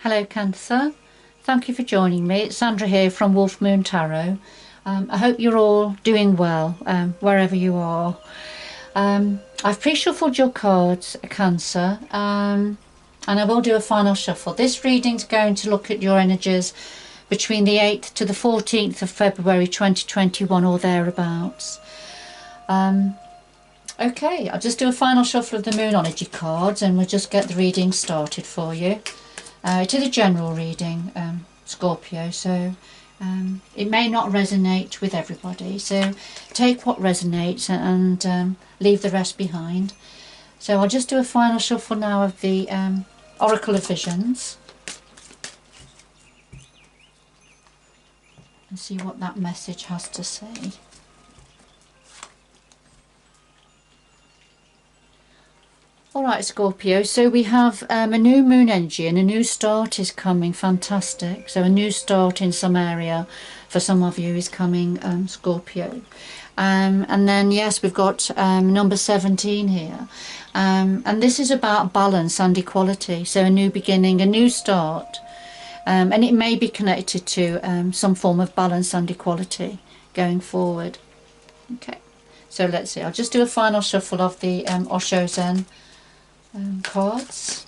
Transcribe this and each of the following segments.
Hello Cancer, thank you for joining me. It's Sandra here from Wolf Moon Tarot. I hope you're all doing well wherever you are. I've pre-shuffled your cards, Cancer, and I will do a final shuffle. This reading's going to look at your energies between the 8th to the 14th of February 2021 or thereabouts. Okay, I'll just do a final shuffle of the Moonology cards and we'll just get the reading started for you. It is a general reading, Scorpio, so it may not resonate with everybody, so take what resonates and leave the rest behind. So I'll just do a final shuffle now of the Oracle of Visions and see what that message has to say. Alright Scorpio, so we have a new moon energy and a new start is coming, fantastic. So a new start in some area for some of you is coming, Scorpio. And then yes, we've got number 17 here. And this is about balance and equality, so a new beginning, a new start. And it may be connected to some form of balance and equality going forward. Okay, so let's see, I'll just do a final shuffle of the Osho Zen cards.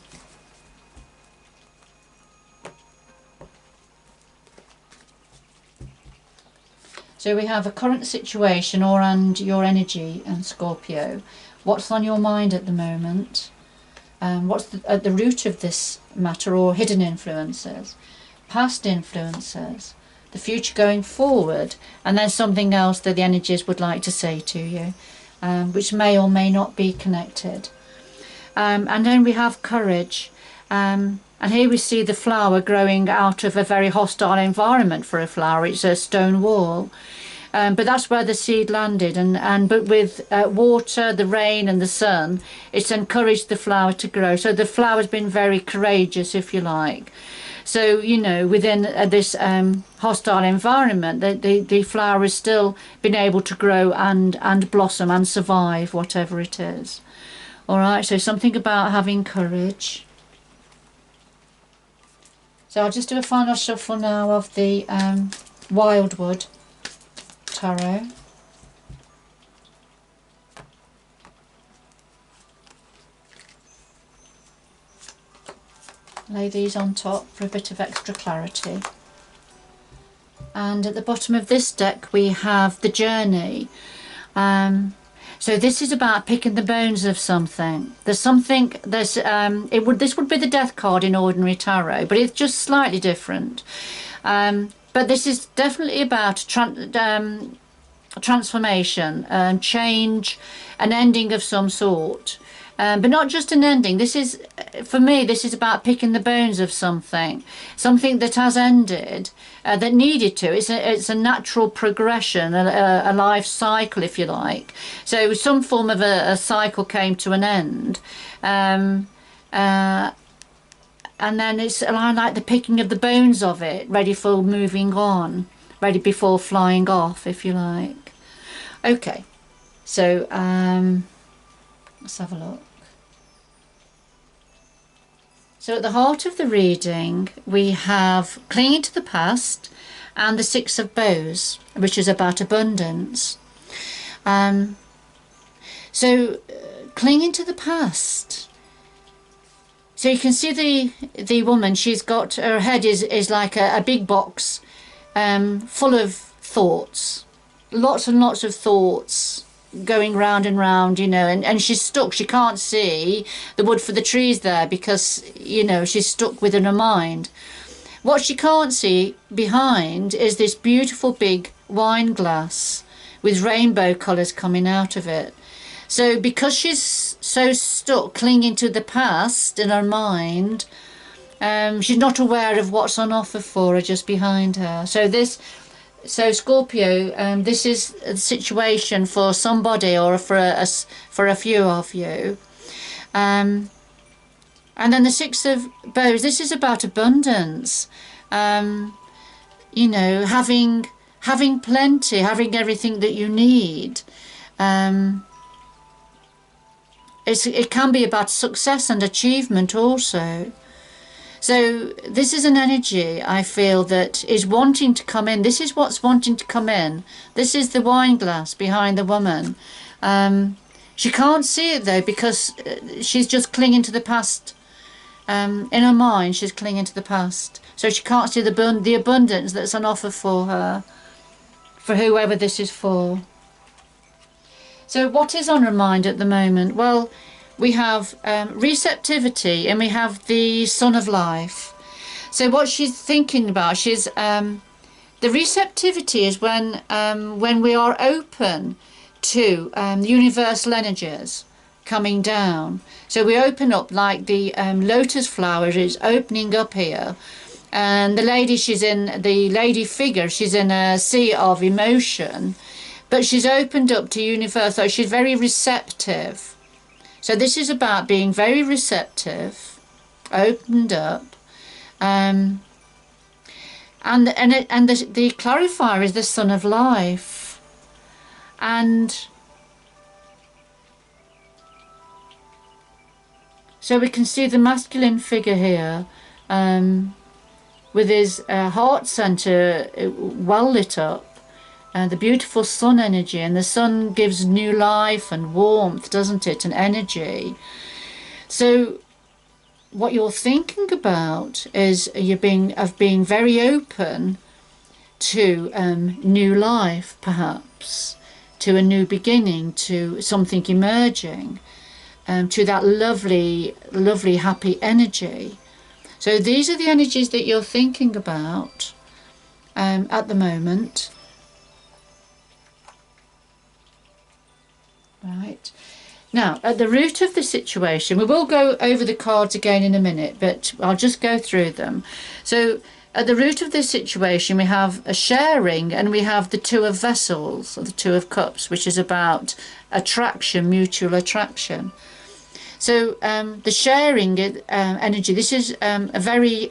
So we have a current situation and your energy, Scorpio. What's on your mind at the moment? What's at the root of this matter, or hidden influences, past influences, the future going forward, and then something else that the energies would like to say to you, which may or may not be connected. And then we have courage, and here we see the flower growing out of a very hostile environment for a flower. It's a stone wall, but that's where the seed landed, but with water, the rain and the sun, it's encouraged the flower to grow. So the flower's been very courageous, if you like. So, you know, within this hostile environment, the flower has still been able to grow and blossom and survive whatever it is. Alright, so something about having courage. So I'll just do a final shuffle now of the Wildwood Tarot. Lay these on top for a bit of extra clarity. And at the bottom of this deck we have the Journey. So this is about picking the bones of something. There's something, this would be the Death card in ordinary tarot, but it's just slightly different. But this is definitely about transformation, change, an ending of some sort. But not just an ending. This is, for me, this is about picking the bones of something that has ended, that needed to. It's a natural progression, a life cycle, if you like. So some form of a cycle came to an end, and then it's like the picking of the bones of it, ready for moving on, ready before flying off, if you like. Okay, so let's have a look. So at the heart of the reading we have clinging to the past and the Six of Bows, which is about abundance. So clinging to the past. So you can see the woman, she's got, her head is like a big box full of thoughts, lots and lots of thoughts going round and round, you know, and she's stuck. She can't see the wood for the trees there because, you know, she's stuck within her mind. What she can't see behind is this beautiful big wine glass with rainbow colours coming out of it. So because she's so stuck clinging to the past in her mind, she's not aware of what's on offer for her just behind her. So Scorpio, this is a situation for somebody or for a few of you. And then the Six of Bows, this is about abundance. You know, having plenty, having everything that you need. It can be about success and achievement also. So this is an energy I feel that is wanting to come in. This is what's wanting to come in. This is the wine glass behind the woman. She can't see it though, because she's just clinging to the past. In her mind, she's clinging to the past. So she can't see the abundance that's on offer for her, for whoever this is for. So what is on her mind at the moment? Well, we have receptivity, and we have the Sun of Life. So what she's thinking about, the receptivity is when we are open to universal energies coming down. So we open up like the lotus flower is opening up here. And the lady figure, she's in a sea of emotion, but she's opened up to universe, so she's very receptive. So this is about being very receptive, opened up, and the clarifier is the Sun of Life, and so we can see the masculine figure here, with his heart center well lit up. The beautiful sun energy, and the sun gives new life and warmth, doesn't it, and energy. So what you're thinking about is being very open to new life, perhaps, to a new beginning, to something emerging, to that lovely, lovely, happy energy. So these are the energies that you're thinking about at the moment. Right. Now, at the root of the situation, we will go over the cards again in a minute, but I'll just go through them. So at the root of this situation, we have a sharing, and we have the Two of Vessels, or the Two of Cups, which is about attraction, mutual attraction. So the sharing energy, this is a very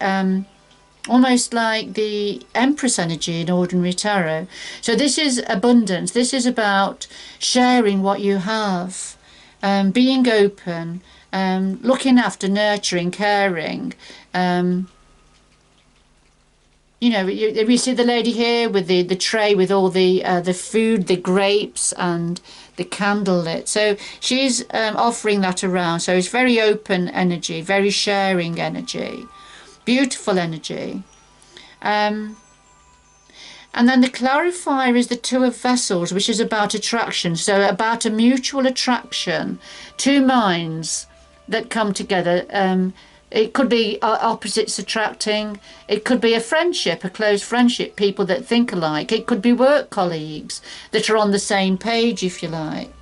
almost like the Empress energy in ordinary tarot. So this is abundance. This is about sharing what you have, being open, looking after, nurturing, caring. You know, we see the lady here with the tray with all the food, the grapes and the candle lit. So she's offering that around. So it's very open energy, very sharing energy. Beautiful energy. And then the clarifier is the Two of Vessels, which is about attraction. So about a mutual attraction, two minds that come together. It could be opposites attracting. It could be a friendship, a close friendship, people that think alike. It could be work colleagues that are on the same page, if you like.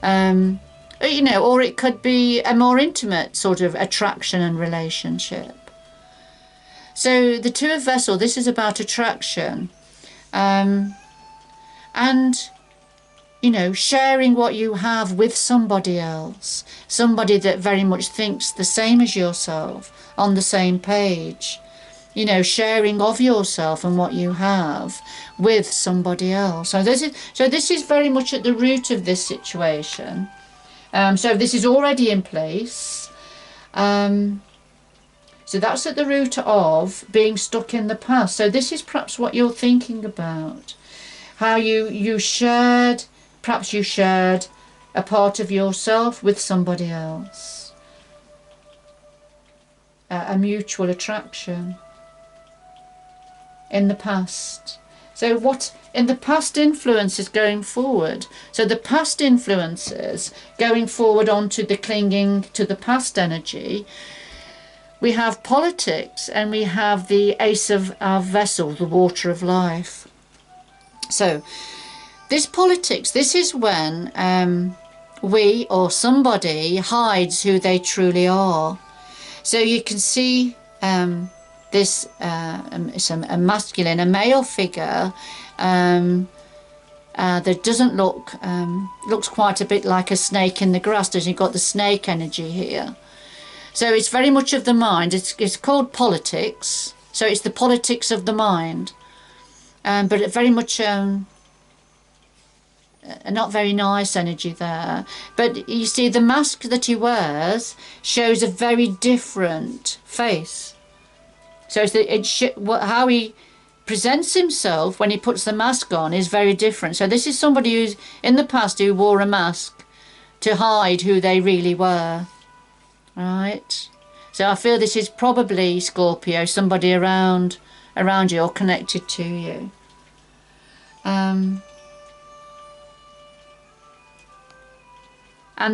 You know, or it could be a more intimate sort of attraction and relationship. So the Two of Vessels, this is about attraction. And, you know, sharing what you have with somebody else. Somebody that very much thinks the same as yourself, on the same page. You know, sharing of yourself and what you have with somebody else. So this is very much at the root of this situation. So this is already in place. So that's at the root of being stuck in the past. So this is perhaps what you're thinking about. How you shared, perhaps you shared a part of yourself with somebody else. A mutual attraction in the past. So what in the past influences going forward? So the past influences going forward onto the clinging to the past energy. We have politics, and we have the Ace of Vessels, the Water of Life. So this politics, this is when we or somebody hides who they truly are. So you can see this it's a masculine, a male figure that doesn't look, looks quite a bit like a snake in the grass. You've got the snake energy here. So it's very much of the mind. It's called politics. So it's the politics of the mind. But it very much not very nice energy there. But you see the mask that he wears shows a very different face. So how he presents himself when he puts the mask on is very different. So this is somebody who's in the past who wore a mask to hide who they really were. Right? So I feel this is probably, Scorpio, somebody around you or connected to you. And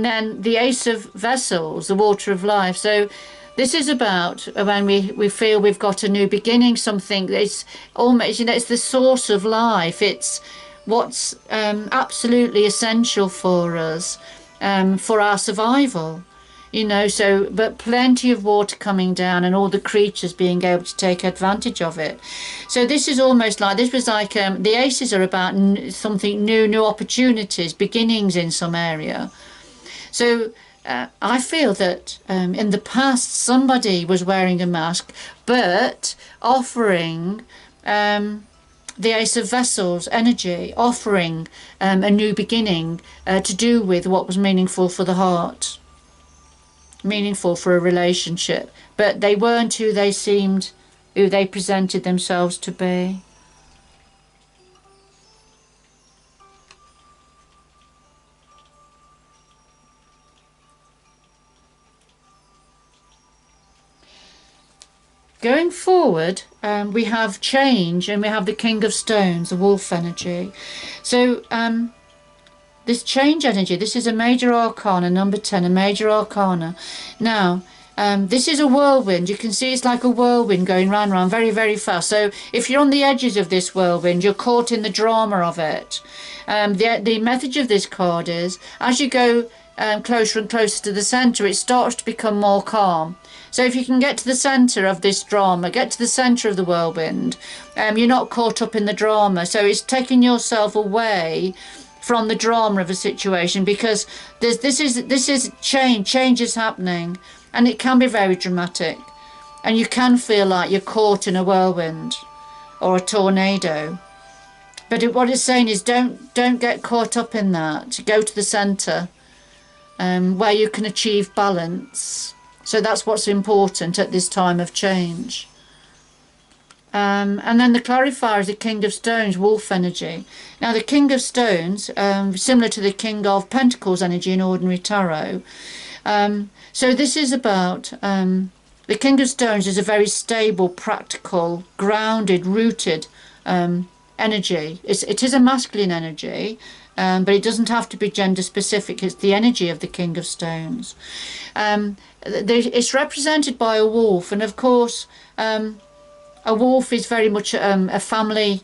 then the Ace of Vessels, the Water of Life. So this is about when we feel we've got a new beginning, something that's almost, it's the source of life. It's what's absolutely essential for us, for our survival. So, but plenty of water coming down and all the creatures being able to take advantage of it. So this is almost like, this was like, the aces are about something new opportunities, beginnings in some area. So I feel that in the past somebody was wearing a mask, but offering the Ace of Vessels energy, offering a new beginning to do with what was meaningful for the heart, meaningful for a relationship. But they weren't who they presented themselves to be. Going forward, we have change, and we have the King of Stones, the wolf energy. So this change energy, this is a major arcana, number 10, a major arcana. Now, this is a whirlwind. You can see it's like a whirlwind going round very, very fast. So if you're on the edges of this whirlwind, you're caught in the drama of it. The message of this card is, as you go closer and closer to the centre, it starts to become more calm. So if you can get to the centre of this drama, get to the centre of the whirlwind, you're not caught up in the drama. So it's taking yourself away from the drama of a situation, because this is change is happening, and it can be very dramatic, and you can feel like you're caught in a whirlwind or a tornado. But what it's saying is, don't get caught up in that. Go to the centre, where you can achieve balance. So that's what's important at this time of change. And then the clarifier is the King of Stones, wolf energy. Now the King of Stones, similar to the King of Pentacles energy in ordinary tarot. So this is about, the King of Stones is a very stable, practical, grounded, rooted energy. It is a masculine energy, but it doesn't have to be gender specific. It's the energy of the King of Stones. It's represented by a wolf, and of course a wolf is very much a family,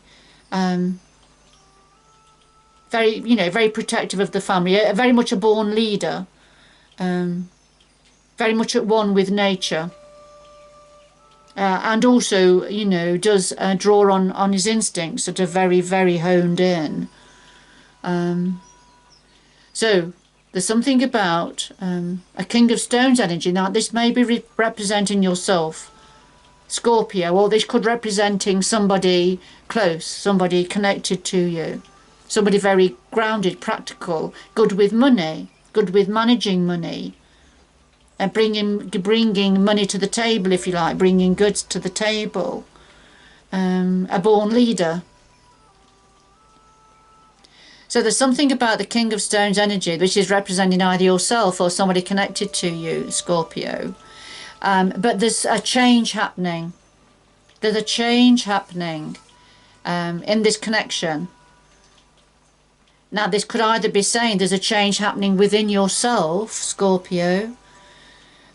very protective of the family, very much a born leader, very much at one with nature, and also does draw on his instincts that are very, very honed in. So there's something about a King of Stones energy. Now this may be representing yourself, Scorpio, or this could representing somebody close, somebody connected to you, somebody very grounded, practical, good with money, good with managing money, and bringing money to the table, if you like, bringing goods to the table, a born leader. So there's something about the King of Stones energy which is representing either yourself or somebody connected to you, Scorpio. But there's a change happening. There's a change happening in this connection. Now this could either be saying there's a change happening within yourself, Scorpio,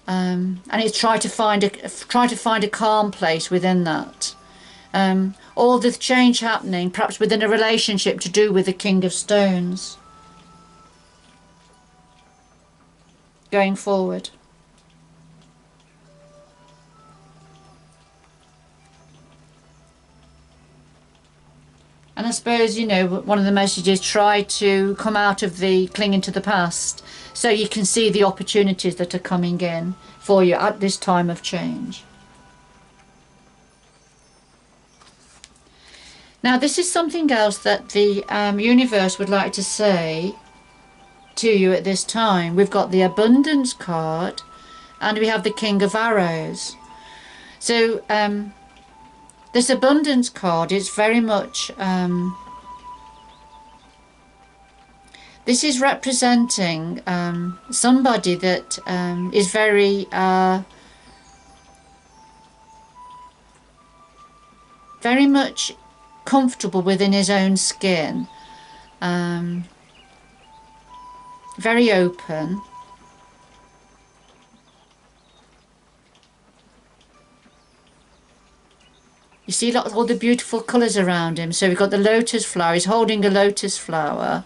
and it's try to find a calm place within that. Or the change happening perhaps within a relationship to do with the King of Stones going forward. And I suppose, one of the messages, try to come out of the clinging to the past so you can see the opportunities that are coming in for you at this time of change. Now this is something else that the universe would like to say to you at this time. We've got the Abundance card and we have the King of Arrows. So this abundance card is very much, this is representing somebody that is very, very much comfortable within his own skin, very open. You see all the beautiful colours around him. So we've got the lotus flower. He's holding a lotus flower.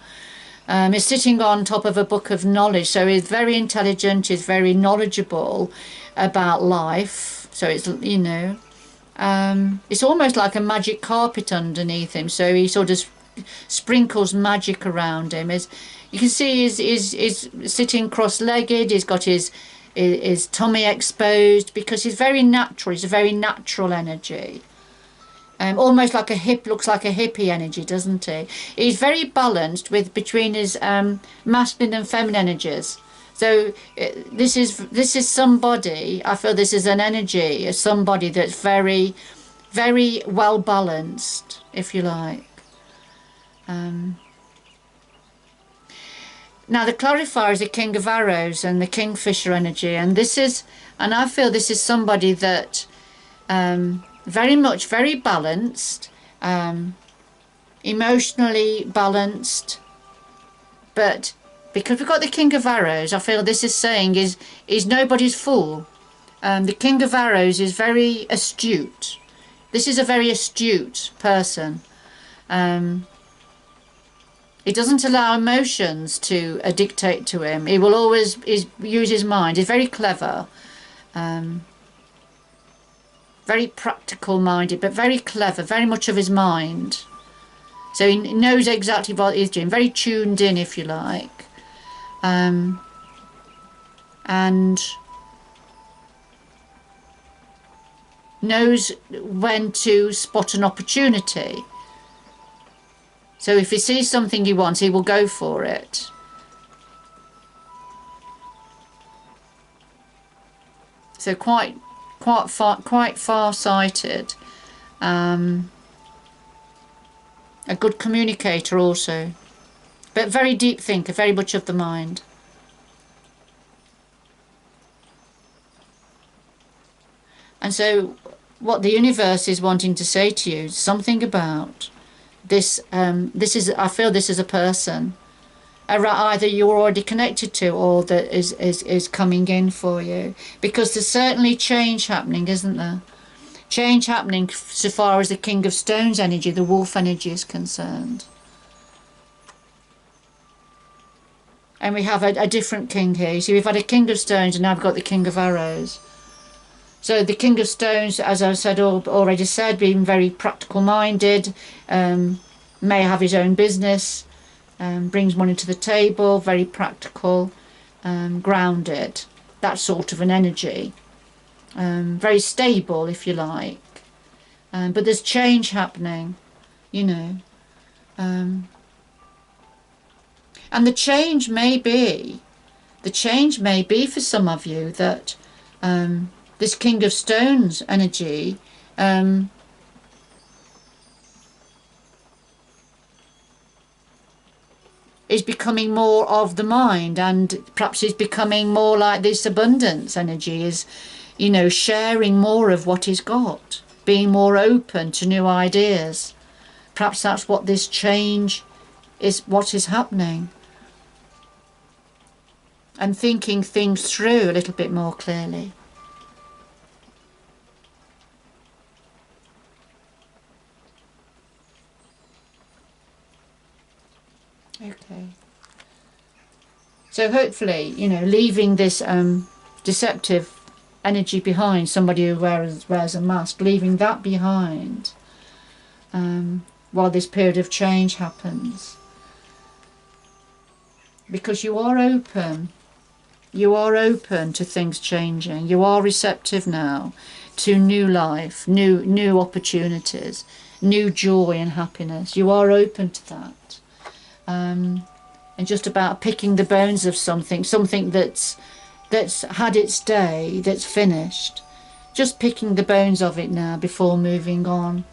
He's sitting on top of a book of knowledge. So he's very intelligent. He's very knowledgeable about life. So it's, you know, it's almost like a magic carpet underneath him. So he sort of sprinkles magic around him. As you can see, he's sitting cross-legged. He's got his tummy exposed because he's very natural. He's a very natural energy. Almost like looks like a hippie energy, doesn't he? He's very balanced between his masculine and feminine energies. So this is somebody, I feel this is an energy of somebody that's very, very well balanced, if you like. Now the clarifier is the King of Arrows and the Kingfisher energy, and I feel this is somebody that very balanced, emotionally balanced, but because we've got the King of Arrows, I feel this is saying is nobody's fool. The King of Arrows is very astute. This is a very astute person. He doesn't allow emotions to dictate to him. He will always use his mind. He's very clever. Very practical minded, but very clever, very much of his mind. So he knows exactly what he's doing, very tuned in, if you like. And knows when to spot an opportunity. So if he sees something he wants, he will go for it. So quite far-sighted, a good communicator also, but very deep thinker, very much of the mind. And so what the universe is wanting to say to you is something about this. I feel this is a person either you're already connected to or that is coming in for you, because there's certainly change happening, isn't there? Change happening so far as the King of Stones energy, the wolf energy, is concerned. And we have a different king here. So we've had a King of Stones and now we've got the King of Arrows. So the King of Stones, as I said, already said, being very practical minded, may have his own business, brings money to the table, very practical, grounded, that sort of an energy, very stable, if you like, but there's change happening, you know, and the change may be for some of you that this King of Stones energy is becoming more of the mind, and perhaps is becoming more like this abundance energy, is, you know, sharing more of what he's got, being more open to new ideas. Perhaps that's what this change is, what is happening, and thinking things through a little bit more clearly. Okay. So hopefully, you know, leaving this deceptive energy behind, somebody who wears a mask, leaving that behind while this period of change happens. Because you are open to things changing. You are receptive now to new life, new opportunities, new joy and happiness. You are open to that. And just about picking the bones of something that's had its day, that's finished, just picking the bones of it now before moving on.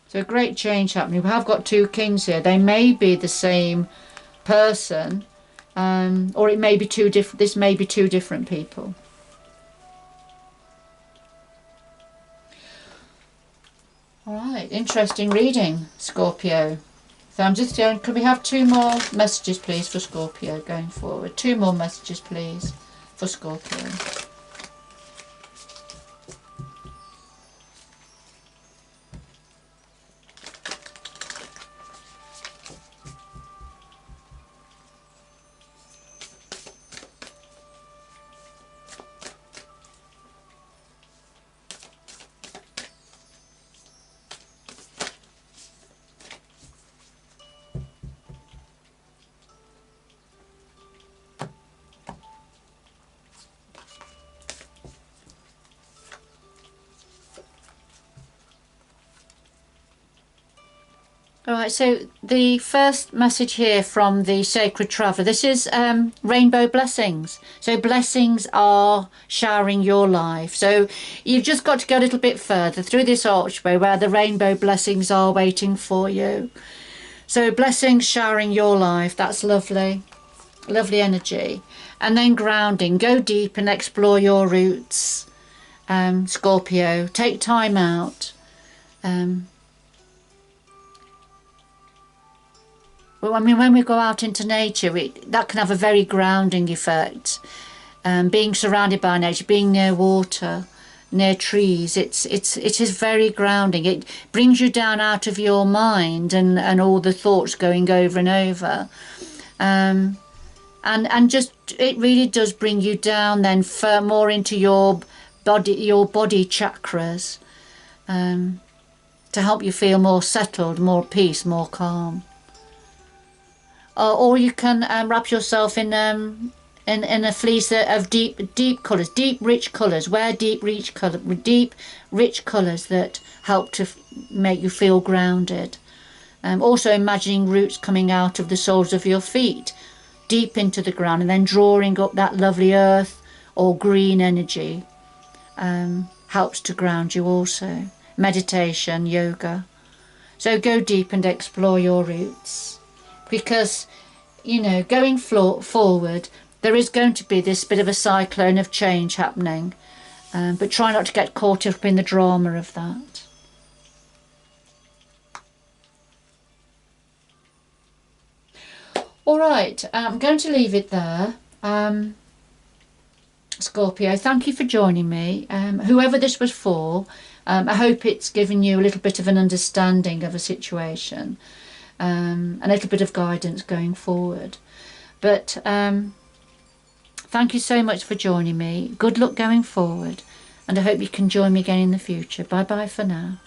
So a great change happening. We have got two kings here. They may be the same person, or it may be two different. This may be two different people. All right, interesting reading, Scorpio. So I'm just going. Could we have two more messages, please, for Scorpio going forward? Two more messages, please, for Scorpio. Alright, so the first message here from the Sacred Traveller, this is rainbow blessings. So blessings are showering your life. So you've just got to go a little bit further through this archway where the rainbow blessings are waiting for you. So blessings showering your life, that's lovely. Lovely energy. And then grounding, go deep and explore your roots. Scorpio, take time out. Well, I mean, when we go out into nature, that can have a very grounding effect. Being surrounded by nature, being near water, near trees, it is very grounding. It brings you down out of your mind and all the thoughts going over and over. And just, it really does bring you down then more into your body chakras, to help you feel more settled, more peace, more calm. Or you can wrap yourself in a fleece of deep colours, deep rich colours. Wear deep rich colours that help to make you feel grounded. Also imagining roots coming out of the soles of your feet, deep into the ground, and then drawing up that lovely earth or green energy helps to ground you also. Meditation, yoga. So go deep and explore your roots. Because, you know, going forward, there is going to be this bit of a cyclone of change happening. But try not to get caught up in the drama of that. All right, I'm going to leave it there. Scorpio, thank you for joining me. Whoever this was for, I hope it's given you a little bit of an understanding of a situation. A little bit of guidance going forward. But thank you so much for joining me. Good luck going forward, and I hope you can join me again in the future. Bye bye for now.